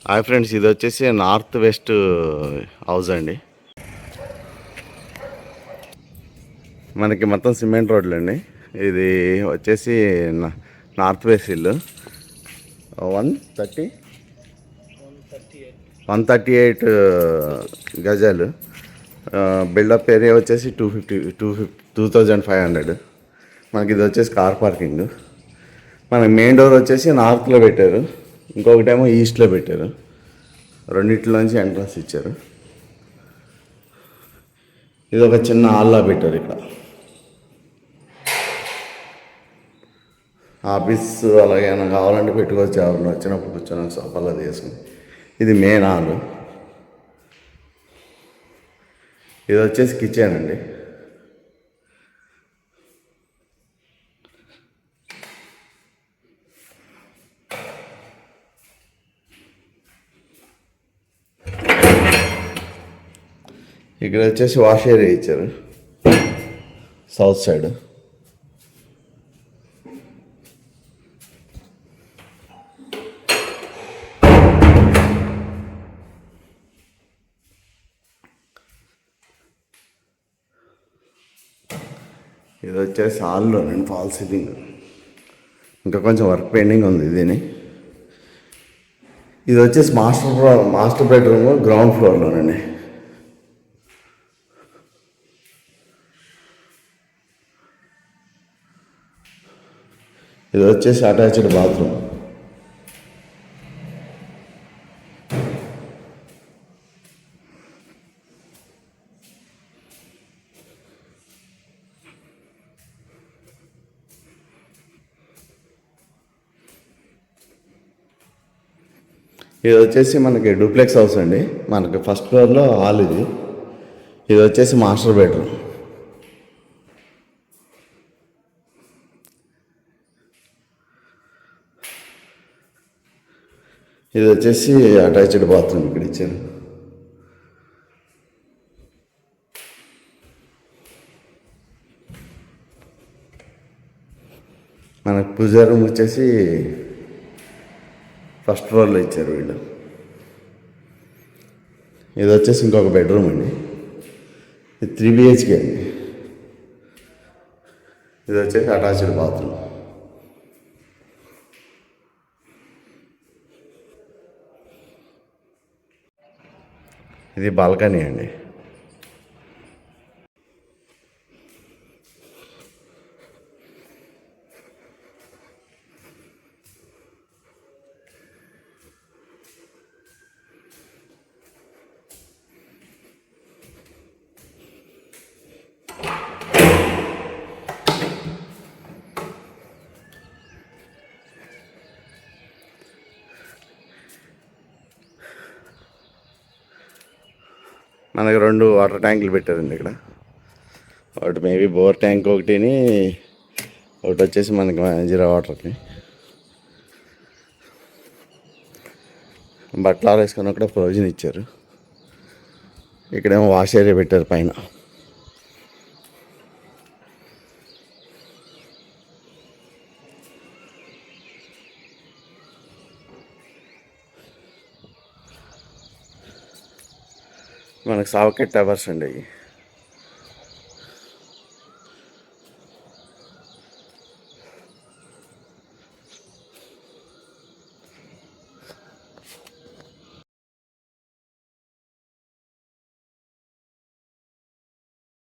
Hi friends, ఇది వచ్చేసి north west house అండి. మనకి మొత్తం సిమెంట్ రోడ్లు అండి. ఇది వచ్చేసి నార్త్ వెస్ట్ ఇల్లు 130 138 గజాలు. బిల్డప్ ఏరియా వచ్చేసి 2500. మనకి ఇది వచ్చేసి కార్ పార్కింగ్. మనకి మెయిన్ డోర్ వచ్చేసి నార్త్లో పెట్టారు, ఇంకొకటేమో ఈస్ట్లో పెట్టారు. రెండిట్లోంచి ఎంట్రన్స్ ఇచ్చారు. ఇది ఒక చిన్న హాల్లా పెట్టారు. ఇక్కడ ఆఫీస్ అలాగైనా కావాలంటే పెట్టుకోవచ్చు, ఎవరిని వచ్చినప్పుడు కూర్చొని సోఫాలో తీసుకుని. ఇది మెయిన్ హాల్. ఇది వచ్చేసి కిచెన్ అండి. ఇక్కడ వచ్చేసి వాష్ ఏరియా ఇచ్చారు సౌత్ సైడ్. ఇది వచ్చేసి హాల్లో నేను ఫాల్ సీలింగ్, ఇంకా కొంచెం వర్క్ పెండింగ్ ఉంది దీని. ఇది వచ్చేసి మాస్టర్ బెడ్రూమ్ గ్రౌండ్ ఫ్లోర్లోనండి. ఇది వచ్చేసి అటాచ్డ్ బాత్రూమ్. ఇది వచ్చేసి మనకి డూప్లెక్స్ హౌస్ అండి. మనకి ఫస్ట్ ఫ్లోర్లో హాల్ ఇది. ఇది వచ్చేసి మాస్టర్ బెడ్రూమ్. ఇది వచ్చేసి అటాచ్డ్ బాత్రూమ్ ఇక్కడ ఇచ్చారు. మనకు పూజా రూమ్ వచ్చేసి ఫస్ట్ ఫ్లోర్లో ఇచ్చారు వీళ్ళు. ఇది వచ్చేసి ఇంకొక బెడ్రూమ్ అండి. ఇది 3 BHK అండి. ఇది వచ్చేసి అటాచ్డ్ బాత్రూమ్. ఇది బాల్కనీ అండి. మనకి 2 వాటర్ ట్యాంకులు పెట్టారండి ఇక్కడ. ఒకటి మేబీ బోర్ ట్యాంక్, ఒకటి వచ్చేసి మనకి జీరా వాటర్కి. బట్టలు ఆరేసుకొని అక్కడ ప్రొవిజన్ ఇచ్చారు. ఇక్కడేమో వాష్ ఏరియా పెట్టారు పైన. మనకు సావకెట్ టవర్స్ అండి.